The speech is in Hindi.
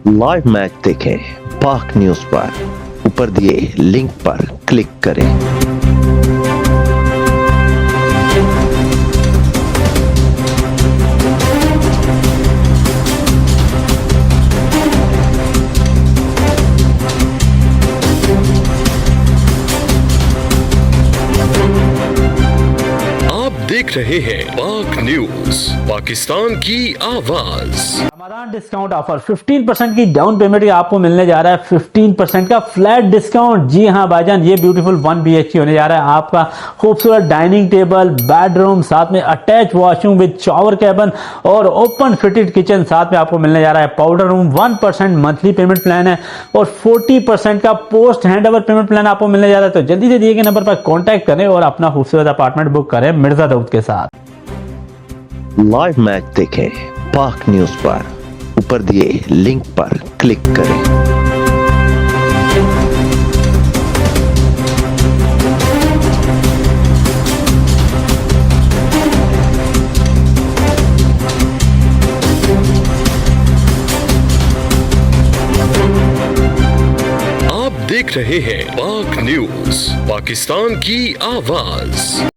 लाइव मैच देखें पाक न्यूज पर। ऊपर दिए लिंक पर क्लिक करें। आप देख रहे हैं पाक न्यूज, पाकिस्तान की आवाज। रमजान डिस्काउंट ऑफर 15% की डाउन पेमेंट आपको मिलने जा रहा है 15% का फ्लैट डिस्काउंट। जी हाँ भाईजान, ये ब्यूटीफुल 1 BHK होने जा रहा है। आपका खूबसूरत डाइनिंग टेबल, बेडरूम, साथ में attach washroom with shower cabin और ओपन फिटेड किचन साथ में आपको मिलने जा रहा है। Powder room 1% monthly payment plan है और 40% का post hand over payment plan आपको मिलने जा रहा है। तो जल्दी से दिए गए नंबर पर कॉन्टैक्ट करें और अपना खूबसूरत अपार्टमेंट बुक करें मिर्जा दाऊद के साथ। लाइव मैच देखें पाक न्यूज पर। ऊपर दिए लिंक पर क्लिक करें। आप देख रहे हैं पाक न्यूज, पाकिस्तान की आवाज।